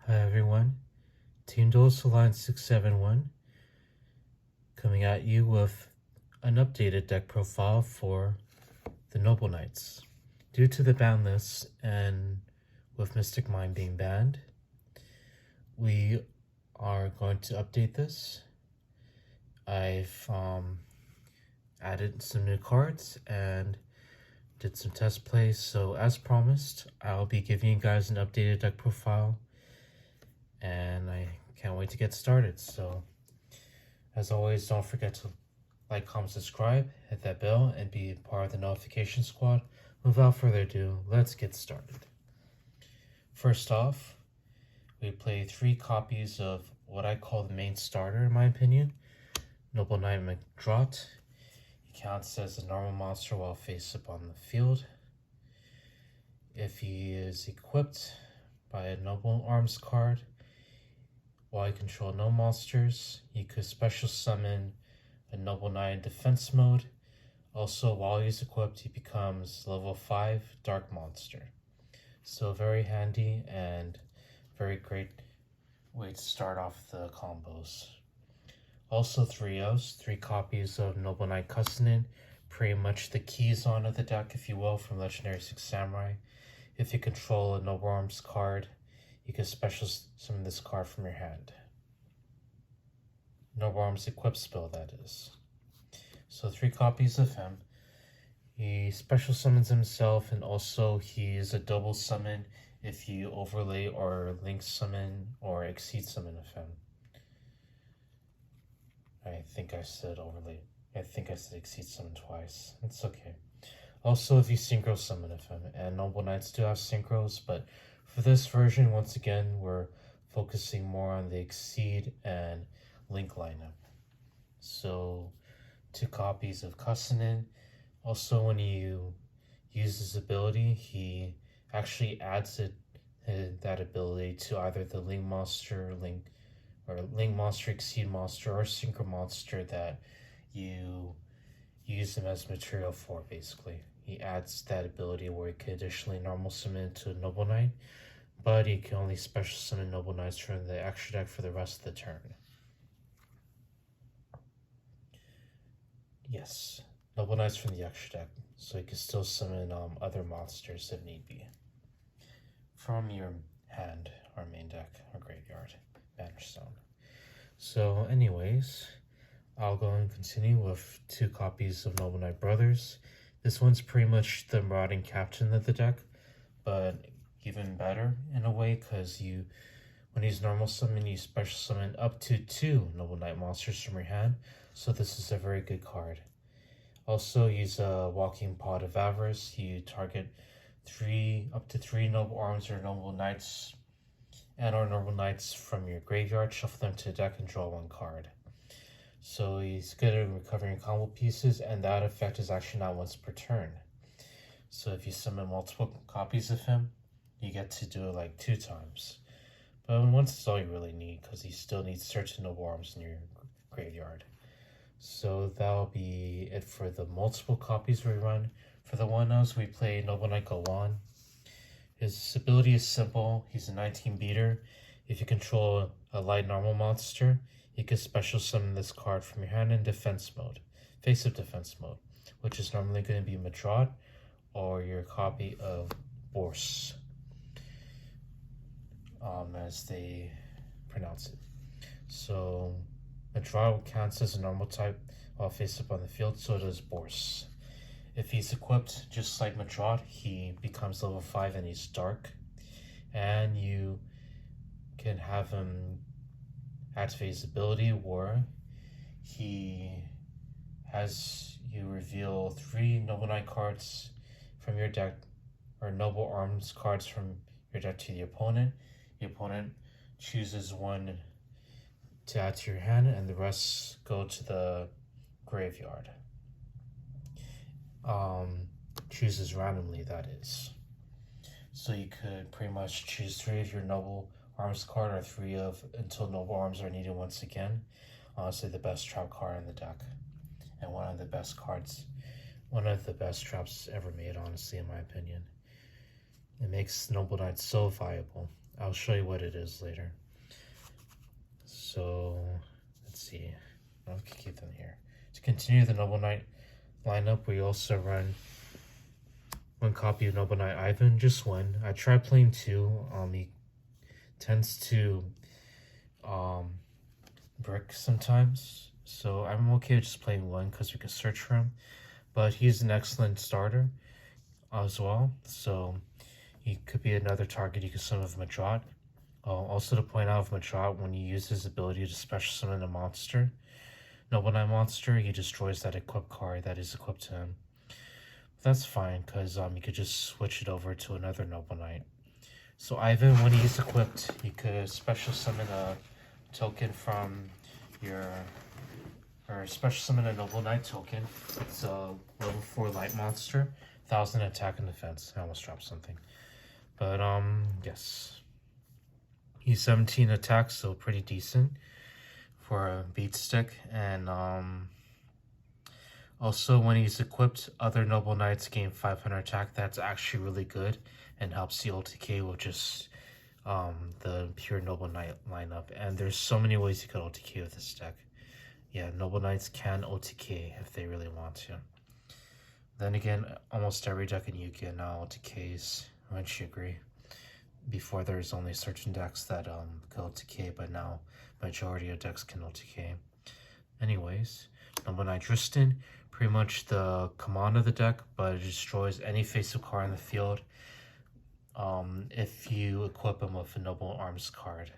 Hi everyone, Team Dose Line 671 coming at you with an updated deck profile for the Noble Knights. Due to the ban list and with Mystic Mine being banned, we are going to update this. I've added some new cards and did some test plays, so as promised, I'll be giving you guys an updated deck profile and I can't wait to get started. So as always, don't forget to like, comment, subscribe, hit that bell, and be part of the notification squad. Without further ado, let's get started. First off, we play 3 copies of what I call the main starter in my opinion, Noble Knight Mcdrott. He counts as a normal monster while face up on the field. If he is equipped by a Noble Arms card, while you control no monsters, you could special summon a Noble Knight in defense mode. Also, while he's equipped, he becomes level 5 Dark Monster. So very handy and very great way to start off the combos. Also 3 copies of Noble Knight Kusanen, pretty much the keys-on of the deck, if you will, from Legendary 6 Samurai. If you control a Noble Arms card, you can special summon this card from your hand. Noble Arms equip spell, that is. So 3 copies of him. He special summons himself, and also he is a double summon if you overlay or link summon or exceed summon of him. I think I said overlay. I think I said exceed summon twice. It's okay. Also, if you synchro summon of him, and Noble Knights do have synchros, but for this version, once again, we're focusing more on the exceed and link lineup. So 2 copies of Kusanen. Also, when you use his ability, he actually adds that ability to either the Link Monster, Exceed Monster, or Synchro Monster that you use him as material for, basically. He adds that ability where he can additionally normal summon to a Noble Knight, but he can only special summon Noble Knights from the extra deck for the rest of the turn. Yes, Noble Knights from the extra deck, so you can still summon other monsters if need be. From your hand, or main deck, or graveyard, Bannerstone. So anyways, I'll go and continue with 2 copies of Noble Knight Brothers. This one's pretty much the Marauding Captain of the deck, but even better in a way, because when he's normal summon, you special summon up to 2 Noble Knight monsters from your hand, so this is a very good card. Also, he's a Walking Pod of Avarice. You target up to 3 Noble Arms or Noble Knights or Noble Knights from your graveyard, shuffle them to the deck and draw 1 card. So he's good at recovering combo pieces, and that effect is actually not once per turn. So if you summon multiple copies of him, you get to do it like 2 times. But once is all you really need, because he still needs certain Noble Arms in your graveyard. So that'll be it for the multiple copies we run. For the one-offs, we play Noble Knight Galan. His ability is simple. He's a 19 beater. If you control a light normal monster, you can special summon this card from your hand in defense mode, face-up defense mode, which is normally going to be Mcdrott or your copy of Borse, as they pronounce it. So Mcdrott counts as a normal type while face-up on the field, so does Borse. If he's equipped just like Mcdrott, he becomes level 5 and he's dark. And you can have him activate his ability where he has you reveal 3 Noble Knight cards from your deck, or Noble Arms cards from your deck to the opponent. The opponent chooses 1 to add to your hand, and the rest go to the graveyard. Chooses randomly, that is. So you could pretty much choose 3 of your Noble Arms card, or 3 of until Noble Arms are needed once again. Honestly, the best trap card in the deck, and one of the best traps ever made, honestly, in my opinion. It makes Noble Knight so viable. I'll show you what it is later. So, let's see. I'll keep them here. To continue the Noble Knight lineup, we also run one copy of Noble Knight Ivan, just one. I tried playing two. He tends to brick sometimes, so I'm okay with just playing one because we can search for him. But he's an excellent starter as well, so he could be another target you can summon with Madrot. Also to point out with Madrot, when you use his ability to special summon a monster, Noble Knight monster, he destroys that equipped card that is equipped to him. That's fine, because you could just switch it over to another Noble Knight. So Ivan, when he's equipped, you could special summon a token from your... or special summon a Noble Knight token. It's a level 4 light monster, 1000 attack and defense. I almost dropped something. But, yes. He's 17 attack, so pretty decent for a beat stick. And, also, when he's equipped, other Noble Knights gain 500 attack. That's actually really good and helps the OTK with just the pure Noble Knight lineup. And there's so many ways you could OTK with this deck. Yeah, Noble Knights can OTK if they really want to. Then again, almost every deck in Yu-Gi-Oh! Now OTKs. Wouldn't you agree? Before there's only certain decks that could OTK, but now majority of decks can OTK. Anyways, Noble Knight Dristan, pretty much the command of the deck, but it destroys any face-up card in the field if you equip him with a Noble Arms card.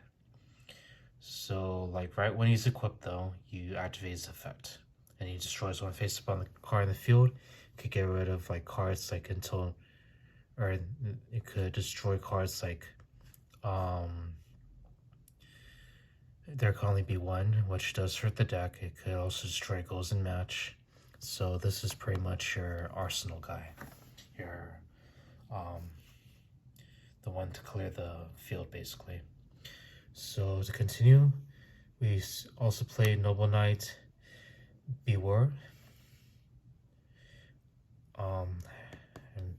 So, like, right when he's equipped, though, you activate his effect. And he destroys one face-up on the card in the field. Could get rid of, like, cards, like, until... or it could destroy cards, like, there can only be one, which does hurt the deck. It could also destroy goals in match. So this is pretty much your arsenal guy. Your, the one to clear the field, basically. So to continue, we also played Noble Knight Beware. And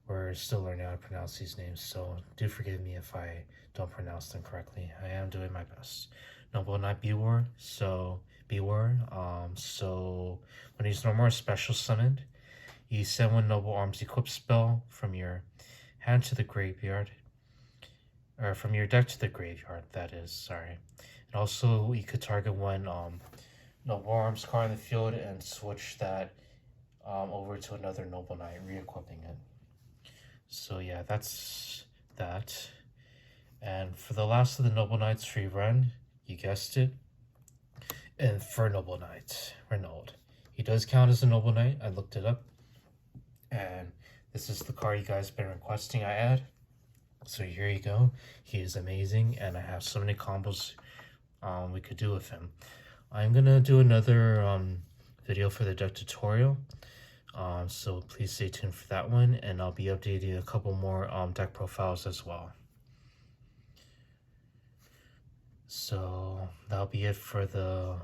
we're still learning how to pronounce these names, so do forgive me if I don't pronounce them correctly. I am doing my best. Noble Knight Beware. So Beware. So when he's no more special summoned, you send one Noble Arms equip spell from your hand to the graveyard. Or from your deck to the graveyard, that is, sorry. And also, you could target one Noble Arms card in the field and switch that over to another Noble Knight, re-equipping it. So yeah, that's that. And for the last of the Noble Knights free run, you guessed it, Infernal Knight, Renaud. He does count as a Noble Knight, I looked it up. And this is the card you guys have been requesting I add. So here you go. He is amazing, and I have so many combos we could do with him. I'm gonna do another video for the deck tutorial, so please stay tuned for that one, and I'll be updating a couple more deck profiles as well. So that'll be it for the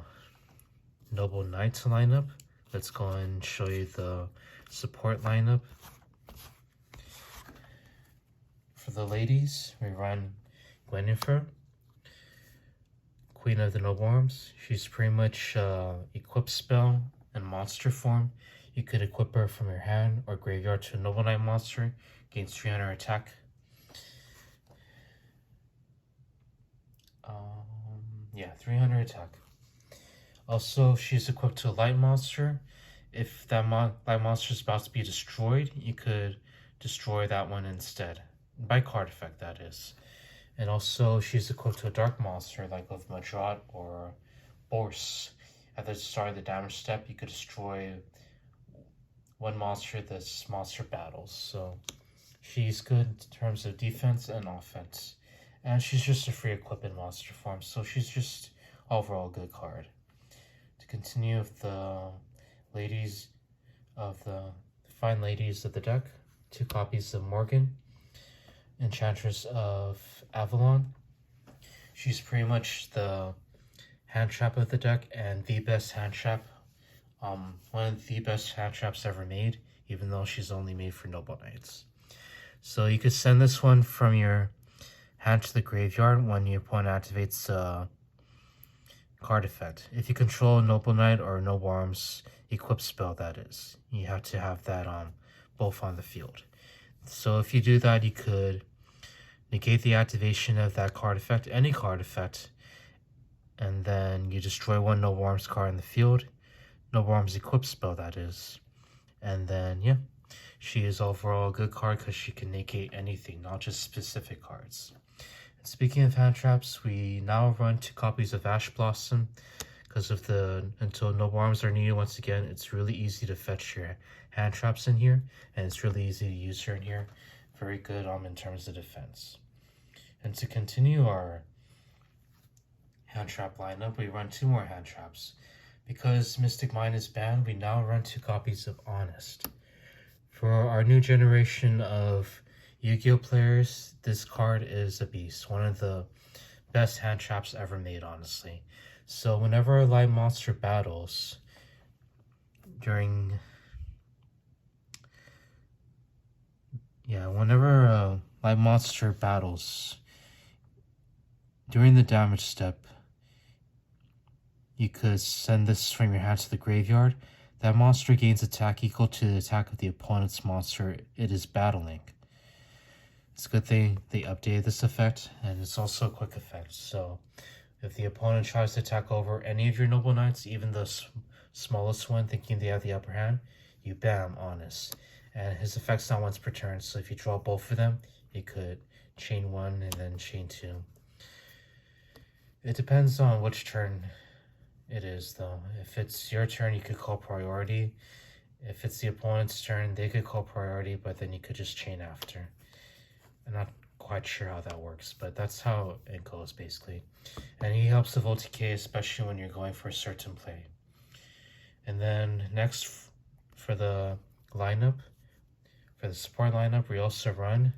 Noble Knights lineup. Let's go and show you the support lineup. For the ladies, we run Gwynnifer, Queen of the Noble Arms. She's pretty much equip spell in monster form. You could equip her from your hand or graveyard to a Noble Knight monster, gains 300 attack. Yeah, 300 attack. Also, she's equipped to a light monster. If that light monster is about to be destroyed, you could destroy that one instead. By card effect, that is. And also, she's equipped to a dark monster, like with Madrot or Borse. At the start of the damage step, you could destroy one monster this monster battles. So, she's good in terms of defense and offense. And she's just a free equip in monster form, so she's just overall a good card. To continue with the ladies of the fine ladies of the deck, 2 copies of Morgan, Enchantress of Avalon. She's pretty much the hand trap of the deck and the best hand trap. One of the best hand traps ever made, even though she's only made for Noble Knights. So you could send this one from your hand to the graveyard when your opponent activates a card effect. If you control a Noble Knight or Noble Arms equip spell, that is, you have to have that both on the field. So if you do that, you could negate the activation of that card effect, any card effect, and then you destroy one Noble Arms card in the field, Noble Arms equip spell, that is. And then, yeah, she is overall a good card because she can negate anything, not just specific cards. And speaking of hand traps, we now run 2 copies of Ash Blossom because of until Noble Arms are needed once again, it's really easy to fetch your hand traps in here, and it's really easy to use her in here. Very good in terms of defense. And to continue our hand trap lineup, we run 2 more hand traps. Because Mystic Mine is banned, we now run 2 copies of Honest. For our new generation of Yu-Gi-Oh players, this card is a beast. One of the best hand traps ever made, honestly. So whenever a live monster battles during... whenever a live monster battles during the damage step, you could send this from your hand to the graveyard. That monster gains attack equal to the attack of the opponent's monster it is battling. It's a good thing they updated this effect, and it's also a quick effect. So if the opponent tries to attack over any of your Noble Knights, even the smallest one, thinking they have the upper hand, you bam, Honest. And his effect's not once per turn, so if you draw both of them, you could chain 1 and then chain 2. It depends on which turn it is, though. If it's your turn, you could call priority. If it's the opponent's turn, they could call priority, but then you could just chain after. I'm not quite sure how that works, but that's how it goes, basically. And he helps with OTK, especially when you're going for a certain play. And then next, for the lineup, for the support lineup, we also run,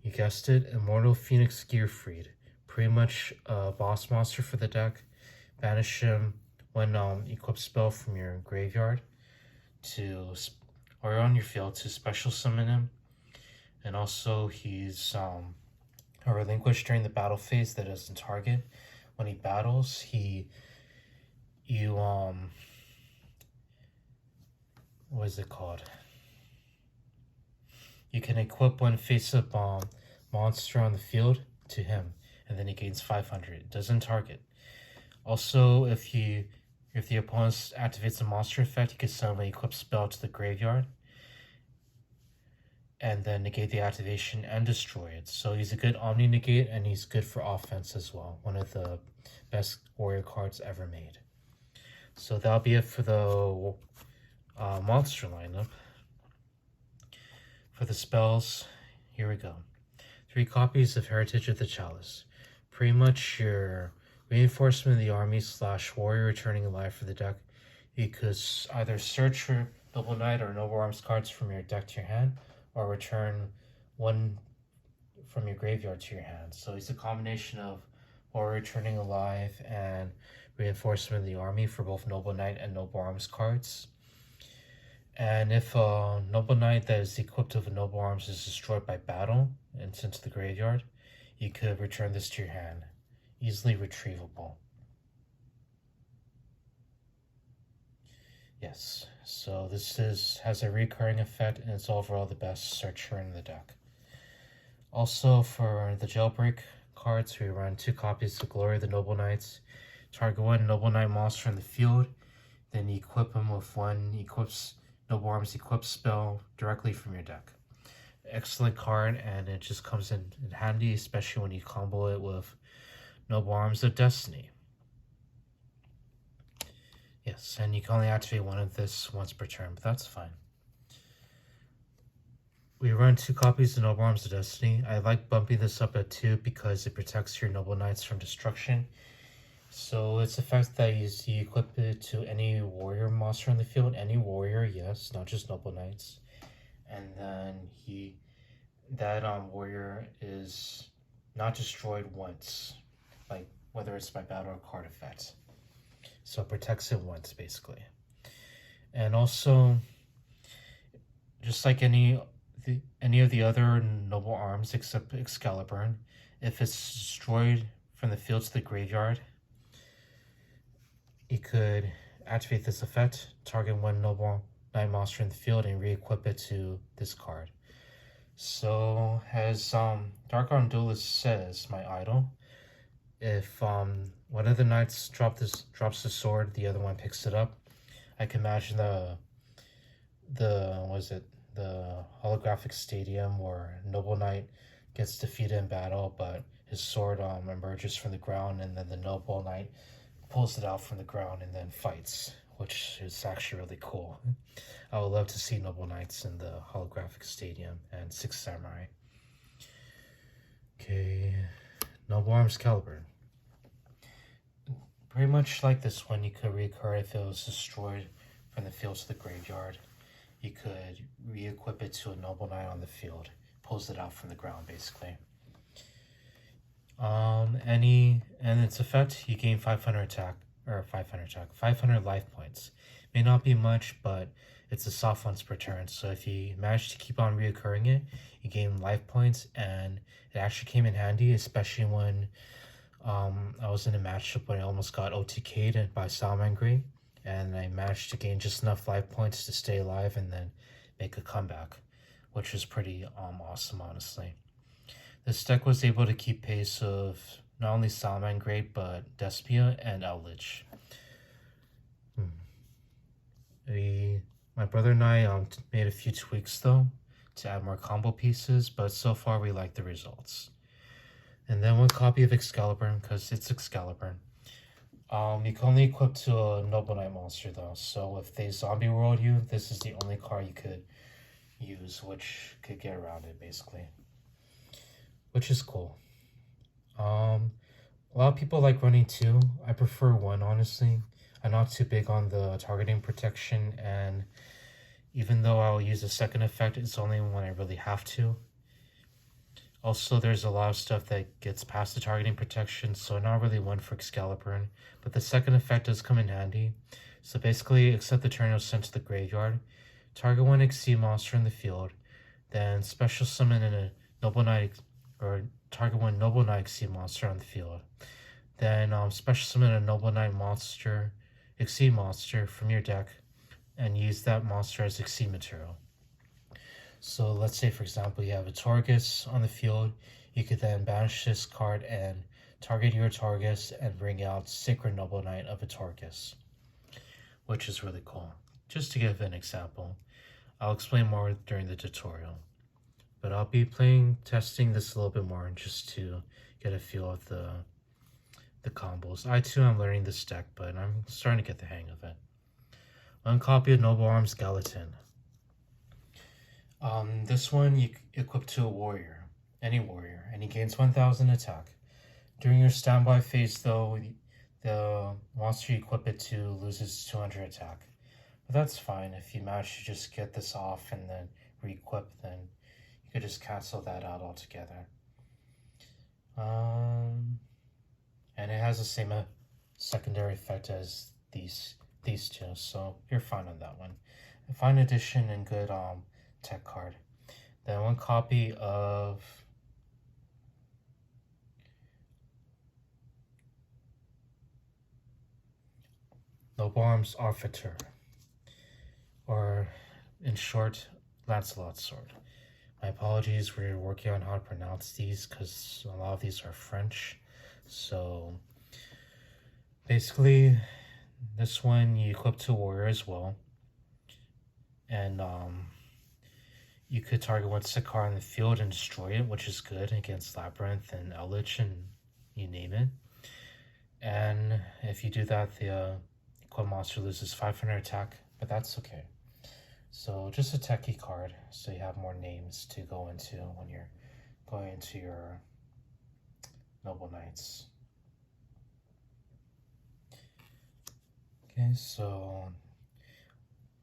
you guessed it, Immortal Phoenix Gearfried. Pretty much a boss monster for the deck. Banish him when equip spell from your graveyard or on your field to special summon him. And also he's relinquished during the battle phase that doesn't target. When he battles, what is it called? You can equip one face-up monster on the field to him, and then he gains 500. It doesn't target. Also, if the opponent activates a monster effect, you can suddenly equip spell to the graveyard and then negate the activation and destroy it. So he's a good Omni Negate, and he's good for offense as well. One of the best warrior cards ever made. So that'll be it for the monster lineup. For the spells, here we go. 3 copies of Heritage of the Chalice. Pretty much your reinforcement of the army / warrior returning alive for the deck. You could either search for Noble Knight or Noble Arms cards from your deck to your hand, or return 1 from your graveyard to your hand. So it's a combination of warrior returning alive and reinforcement of the army for both Noble Knight and Noble Arms cards. And if a Noble Knight that is equipped with a Noble Arms is destroyed by battle and sent to the graveyard, you could return this to your hand. Easily retrievable. Yes, so this has a recurring effect, and it's overall the best searcher in the deck. Also, for the Jailbreak cards, we run 2 copies of Glory of the Noble Knights. Target 1 Noble Knight monster in the field, then you equip him with 1 Noble Arms equip spell directly from your deck. Excellent card, and it just comes in handy, especially when you combo it with Noble Arms of Destiny. Yes, and you can only activate 1 of this once per turn, but that's fine. We run 2 copies of Noble Arms of Destiny. I like bumping this up at 2 because it protects your Noble Knights from destruction. So it's the fact that you equip it to any warrior monster in the field. Any warrior, yes, not just Noble Knights. And then that warrior is not destroyed once, like whether it's by battle or card effect. So it protects it once, basically. And also, just like any any of the other noble arms except Excalibur. If it's destroyed from the field to the graveyard, you could activate this effect, target one noble knight monster in the field, and re-equip it to this card. So, as Dark Arm Duelist says, my idol, if one of the knights drops the sword, the other one picks it up. I can imagine the holographic stadium where Noble Knight gets defeated in battle, but his sword emerges from the ground, and then the Noble Knight pulls it out from the ground and then fights, which is actually really cool. I would love to see Noble Knights in the holographic stadium and Six Samurai. Okay, Noble Arms Caliburn. Pretty much like this one, you could reoccur if it was destroyed from the field to the graveyard. You could re-equip it to a Noble Knight on the field. Pulls it out from the ground, basically. And its effect, you gain 500 life points. May not be much, but it's a soft once per turn. So if you manage to keep on reoccurring it, you gain life points, and it actually came in handy, especially when I was in a matchup where I almost got OTK'd by Salamangreat, and I managed to gain just enough life points to stay alive and then make a comeback, which was pretty awesome, honestly. This deck was able to keep pace of not only Salamangreat, but Despia and Eldritch. My brother and I made a few tweaks, though, to add more combo pieces, but so far we like the results. And then one copy of Excalibur, because it's Excalibur. You can only equip to a Noble Knight monster, though, so if they zombie world you, this is the only card you could use, which could get around it, basically. Which is cool. A lot of people like running 2. I prefer 1, honestly. I'm not too big on the targeting protection, and even though I'll use a second effect, it's only when I really have to. Also, there's a lot of stuff that gets past the targeting protection, so not really one for Excalibur, but the second effect does come in handy. So basically, except the turn it was sent to the graveyard, target one Xyz monster in the field, then special summon in a Noble Knight, or target one Noble Knight Xyz monster on the field. Then special summon a Noble Knight monster, Xyz monster from your deck, and use that monster as Xyz material. So let's say, for example, you have a Torghast on the field. You could then banish this card and target your Torghast and bring out Sacred Noble Knight of a Torghast, which is really cool. Just to give an example, I'll explain more during the tutorial. But I'll be testing this a little bit more just to get a feel of the combos. I too am learning this deck, but I'm starting to get the hang of it. One copy of Noble Arms Gallatin. This one you equip to a warrior, any warrior, and he gains 1000 attack. During your standby phase, though, the monster you equip it to loses 200 attack. But that's fine. If you manage to just get this off and then re-equip, then you could just cancel that out altogether. And it has the same secondary effect as these two, so you're fine on that one. A fine addition and good tech card. Then one copy of Noble Arms Arthur, or in short, Lancelot's sword. My apologies, we're working on how to pronounce these because a lot of these are French. So basically, this one you equip to a warrior as well. And you could target one sick card in the field and destroy it, which is good against Labyrinth and Eldritch and you name it. And if you do that, the equip monster loses 500 attack, but that's okay. So just a techie card, so you have more names to go into when you're going into your Noble Knights. Okay, so,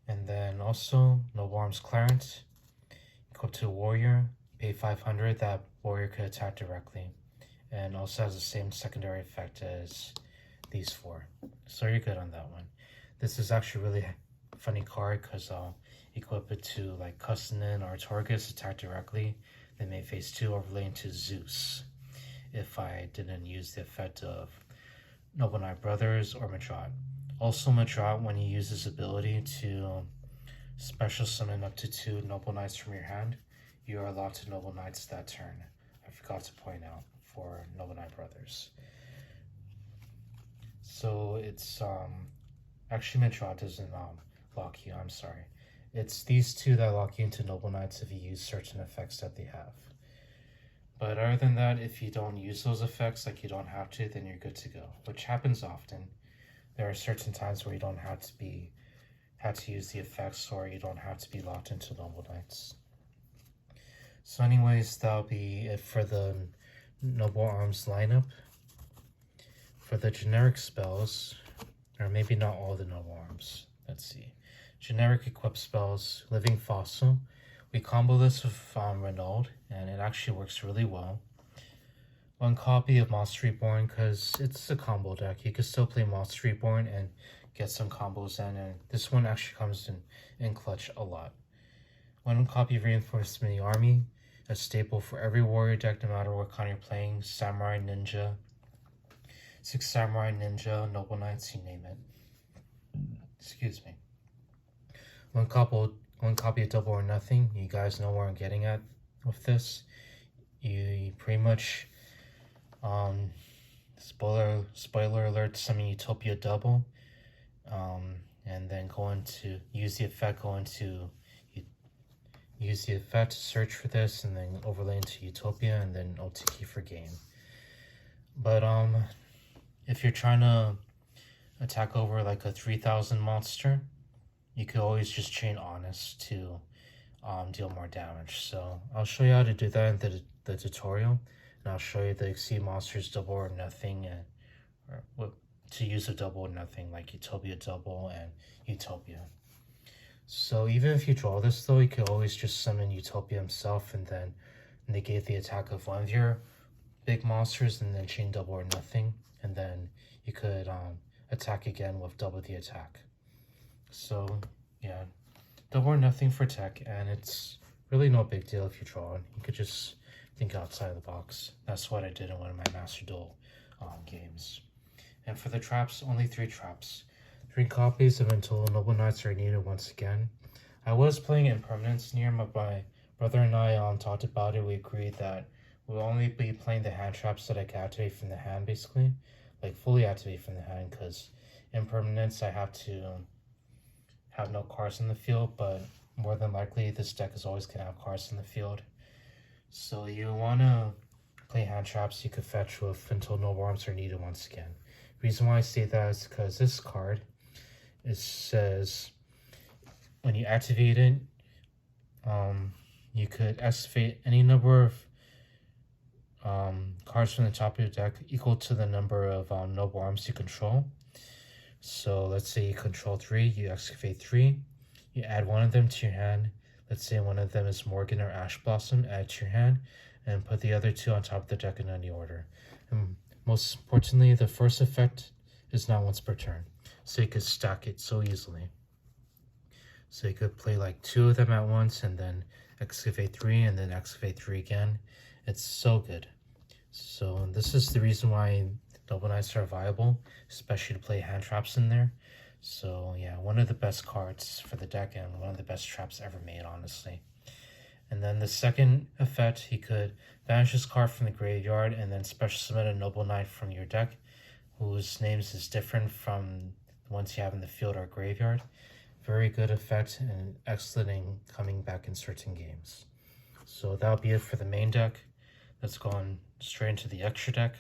and then also Noble Arms Clarence. Equip to a warrior, pay 500, that warrior could attack directly. And also has the same secondary effect as these 4. So you're good on that one. This is actually really funny card because I'll equip it to like Custonin or Torgus, attack directly. They may phase 2 overlay into Zeus if I didn't use the effect of Noble Knight Brothers or Madrat. Also, Madrat, when you use his ability to special summon up to 2 Noble Knights from your hand, you are allowed to Noble Knights that turn. I forgot to point out for Noble Knight Brothers. So it's actually Madrat doesn't lock you, I'm sorry. It's these 2 that lock you into Noble Knights if you use certain effects that they have. But other than that, if you don't use those effects, like you don't have to, then you're good to go, which happens often. There are certain times where you don't have to use the effects, or you don't have to be locked into Noble Knights. So anyways, that'll be it for the Noble Arms lineup. For the generic spells, or maybe not all the Noble Arms, let's see. Generic equip spells, Living Fossil. We combo this with Renault, and it actually works really well. 1 copy of Monster Reborn, because it's a combo deck. You can still play Monster Reborn and get some combos in, and this one actually comes in clutch a lot. 1 copy of Reinforced Mini Army, a staple for every warrior deck no matter what kind you're playing. Samurai, Ninja, 6 Samurai, Ninja, Noble Knights, you name it. Excuse me. 1 copy of Double or Nothing. You guys know where I'm getting at with this. You pretty much, spoiler alert, summon Utopia Double, and then use the effect, search for this, and then overlay into Utopia, and then OTK for game. But if you're trying to attack over like a 3000 monster, you could always just chain Honest to deal more damage. So I'll show you how to do that in the tutorial, and I'll show you the Exceed Monsters Double or Nothing, or to use a Double or Nothing like Utopia Double and Utopia. So even if you draw this though, you could always just summon Utopia himself and then negate the attack of one of your big monsters and then chain Double or Nothing, and then you could attack again with double the attack. So yeah, Double or Nothing for tech, and it's really no big deal if you draw it. You could just think outside the box. That's what I did in one of my Master Duel games. And for the traps, only 3 traps. 3 copies of Until Noble Knights are needed once again. I was playing Impermanence near my brother and I talked about it. We agreed that we'll only be playing the hand traps that I can activate from the hand, basically. Like fully activate from the hand, because Impermanence I have to have no cards in the field, but more than likely this deck is always going to have cards in the field. So you want to play hand traps you could fetch with Until Noble Arms are needed once again. Reason why I say that is because this card, it says when you activate it, you could activate any number of cards from the top of your deck equal to the number of Noble Arms you control. So let's say you control 3, you excavate 3, you add 1 of them to your hand. Let's say one of them is Morgan or Ash Blossom, add it to your hand, and put the other 2 on top of the deck in any order. And most importantly, the first effect is not once per turn, so you could stack it so easily. So you could play like 2 of them at once, and then excavate 3, and then excavate 3 again. It's so good. So this is the reason why Noble Knights are viable, especially to play hand traps in there. So yeah, one of the best cards for the deck and one of the best traps ever made, honestly. And then the second effect, he could banish this card from the graveyard and then special summon a Noble Knight from your deck, whose names is different from the ones you have in the field or graveyard. Very good effect and excellent in coming back in certain games. So that'll be it for the main deck. Let's go on straight into the extra deck.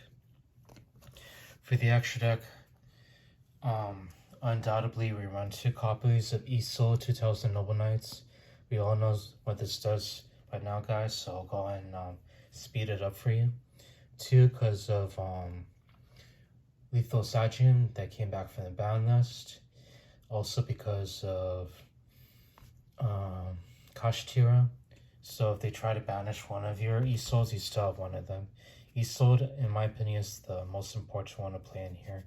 For the extra deck, undoubtedly we run 2 copies of Iso 2000 Noble Knights. We all know what this does by now, guys, so I'll go ahead and speed it up for you. 2, because of Lethal Sagian that came back from the Bound Nest. Also because of Kashtira. So if they try to banish one of your Isols, you still have one of them. Isolde, in my opinion, is the most important one to play in here,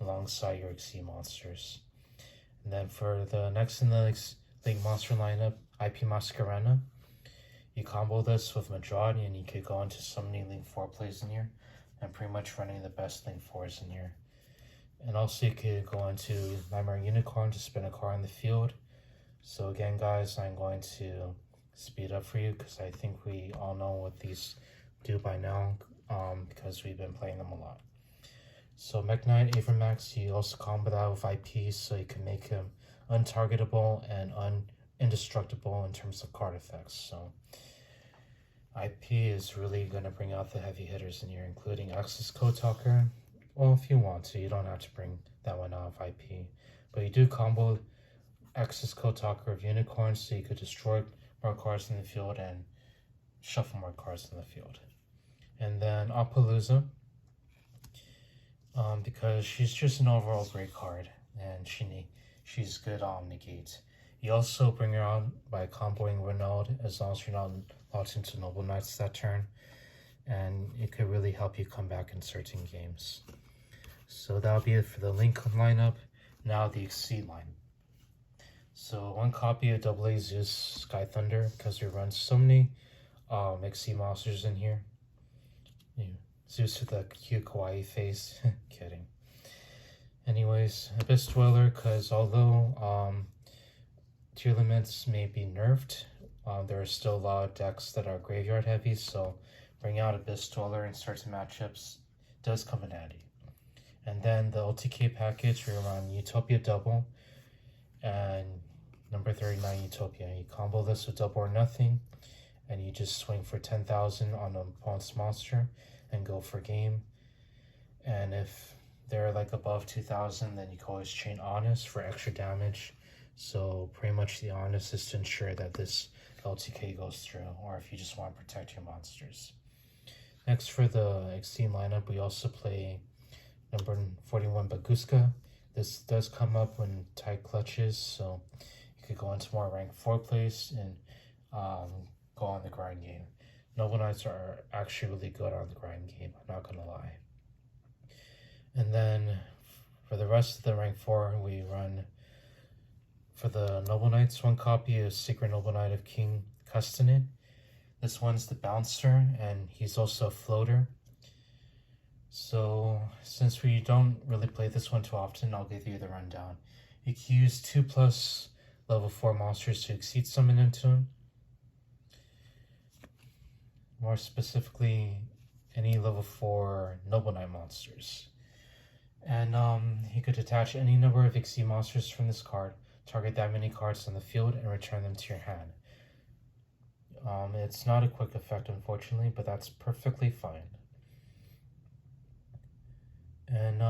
alongside your Exceed monsters. And then for the next in the Link monster lineup, IP Masquerena, you combo this with Madrad and you could go into summoning Link 4 plays in here and pretty much running the best Link 4s in here. And also you could go into Nightmare Unicorn to spin a card in the field. So again guys, I'm going to speed up for you because I think we all know what these do by now because we've been playing them a lot. So Mech Knight, Avramax, you also combo that with IP so you can make him untargetable and indestructible in terms of card effects. So IP is really going to bring out the heavy hitters in here, including Axis Code Talker. Well, if you want to, you don't have to bring that one out of IP. But you do combo Axis Code Talker of Unicorn so you could destroy more cards in the field and shuffle more cards in the field. And then Apollousa, because she's just an overall great card and she's good on negate. You also bring her on by comboing Renaud as long as you're not locked into Noble Knights that turn, and it could really help you come back in certain games. So that'll be it for the Link lineup. Now the Exceed line. So one copy of AA Zeus Sky Thunder because we run so many Exceed monsters in here. Zeus with the cute kawaii face. Kidding. Anyways, Abyss Dweller because although tier limits may be nerfed, there are still a lot of decks that are graveyard heavy, so bringing out Abyss Dweller in certain matchups does come in handy. And then the OTK package, we run Utopia Double and number 39 Utopia. You combo this with Double or Nothing, and you just swing for 10,000 on an opponent's monster and go for game. And if they're like above 2,000, then you can always chain Honest for extra damage. So pretty much the Honest is to ensure that this LTK goes through, or if you just want to protect your monsters. Next for the Extreme lineup, we also play number 41 Baguska. This does come up when tight clutches, so you could go into more rank 4 plays and go on the grind game. Noble Knights are actually really good on the grind game, I'm not gonna lie. And then for the rest of the rank 4, we run for the Noble Knights, one copy of Secret Noble Knight of King Custonin. This one's the bouncer, and he's also a floater. So since we don't really play this one too often, I'll give you the rundown. You can use 2+ level 4 monsters to exceed summon into him. More specifically, any level 4 Noble Knight monsters. And you could attach any number of Exceed monsters from this card, target that many cards on the field, and return them to your hand. It's not a quick effect, unfortunately, but that's perfectly fine. And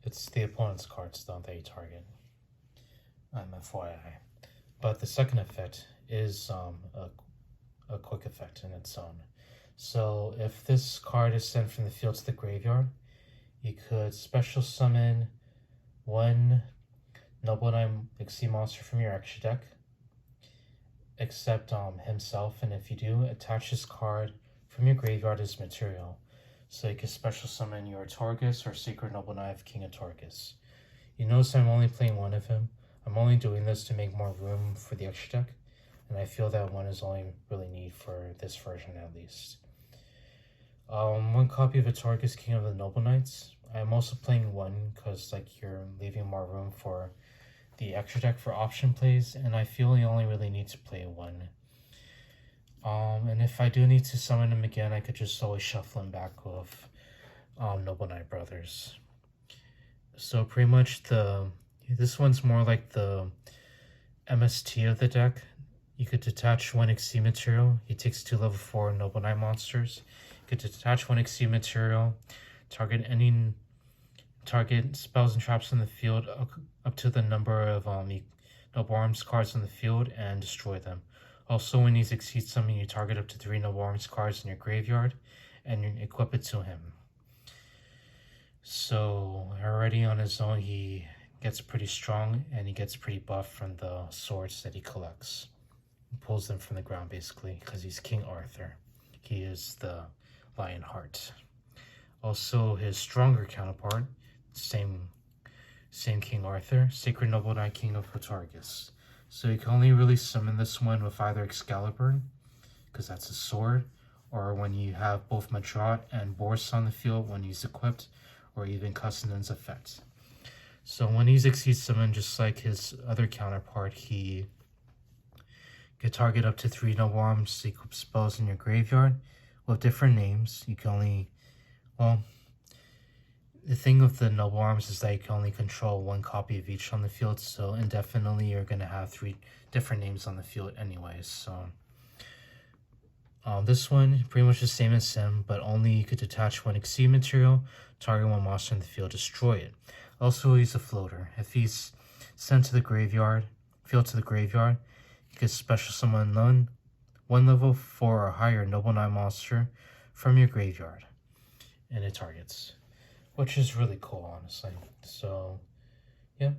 it's the opponent's cards, don't they, target? FYI. But the second effect is a quick effect in its own. So if this card is sent from the field to the graveyard, you could special summon one Noble Knight Exceed monster from your extra deck, except himself, and if you do, attach this card from your graveyard as material. So you can special summon your Torghast or Secret Noble Knight of King of Torghast. You notice I'm only playing one of him. I'm only doing this to make more room for the extra deck, and I feel that one is only really need for this version at least. One copy of a Torghast King of the Noble Knights. I'm also playing one because like you're leaving more room for the extra deck for option plays, and I feel you only really need to play one. And if I do need to summon him again, I could just always shuffle him back with Noble Knight Brothers. So pretty much this one's more like the MST of the deck. You could detach one Exceed material. He takes 2 level 4 Noble Knight monsters. You could detach one Exceed material, target spells and traps in the field up to the number of Noble Arms cards in the field and destroy them. Also, when he's Exceed summon, you target up to 3 Noble Arms cards in your graveyard and you equip it to him. So already on his own, he gets pretty strong and he gets pretty buff from the swords that he collects. He pulls them from the ground basically because he's King Arthur. He is the Lionheart. Also, his stronger counterpart, same Same King Arthur, Sacred Noble Knight King of Hotargus. So you can only really summon this one with either Excalibur, because that's a sword, or when you have both Madrat and Boris on the field when he's equipped, or even Cussinen's effect. So when he's Exceed Summon, just like his other counterpart, he can target up to 3 Noble Arms equip spells in your graveyard with different names. You can only, well, the thing with the Noble Arms is that you can only control 1 copy of each on the field, so indefinitely you're going to have 3 different names on the field anyways. So this one, pretty much the same as Sim, but only you could detach 1 Exceed material, target 1 monster in the field, destroy it. Also, he's a floater. If he's sent to the graveyard, field to the graveyard, you could special summon 1 level 4 or higher Noble Knight monster from your graveyard, and it targets, which is really cool, honestly. So, yeah.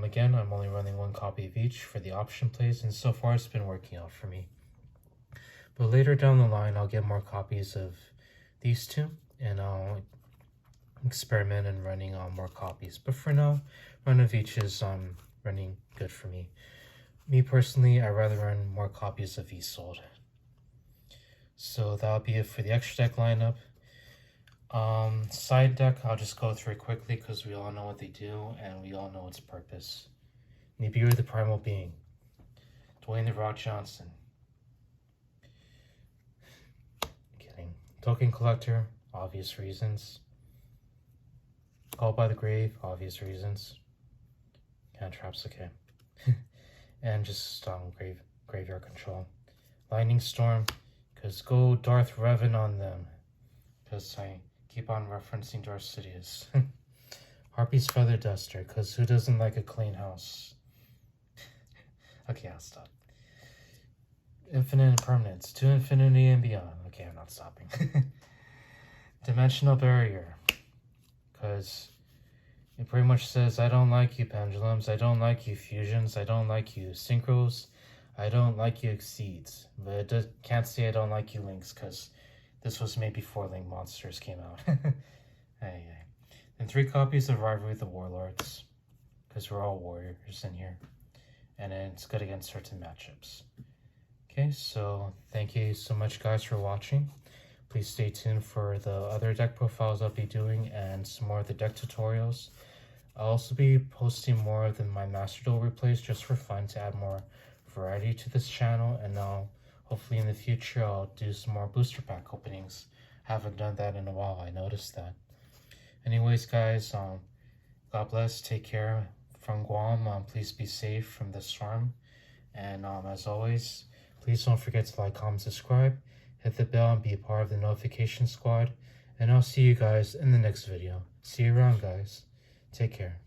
Again, I'm only running 1 copy of each for the option plays, and so far it's been working out for me. But later down the line, I'll get more copies of these 2, and I'll experiment in running on more copies. But for now, run of each is running good for me. Me personally, I'd rather run more copies of Isolde. So that'll be it for the extra deck lineup. Side deck, I'll just go through it quickly because we all know what they do and we all know its purpose. Nibiru the Primal Being, Dwayne the Rock Johnson. Kidding. Token Collector, obvious reasons. Called by the Grave, obvious reasons. Cantraps, okay. And just graveyard control. Lightning Storm, because go Darth Revan on them. Because I keep on referencing Darth Sidious. Harpy's Feather Duster, because who doesn't like a clean house? Okay, I'll stop. Infinite Impermanence, to infinity and beyond. Okay, I'm not stopping. Dimensional Barrier, because it pretty much says, I don't like you pendulums, I don't like you fusions, I don't like you synchros, I don't like you exceeds. But it can't say I don't like you links, because this was made before Link Monsters came out. Hey. And 3 copies of Rivalry of the Warlords, because we're all warriors in here. And then it's good against certain matchups. Okay, so thank you so much guys for watching. Please stay tuned for the other deck profiles I'll be doing and some more of the deck tutorials. I'll also be posting more of my Master Duel replays just for fun to add more variety to this channel, and hopefully in the future I'll do some more booster pack openings. Haven't done that in a while, I noticed that. Anyways guys, God bless, take care from Guam, please be safe from the storm, and as always, please don't forget to like, comment, subscribe, hit the bell and be a part of the notification squad, and I'll see you guys in the next video. See you around guys. Take care.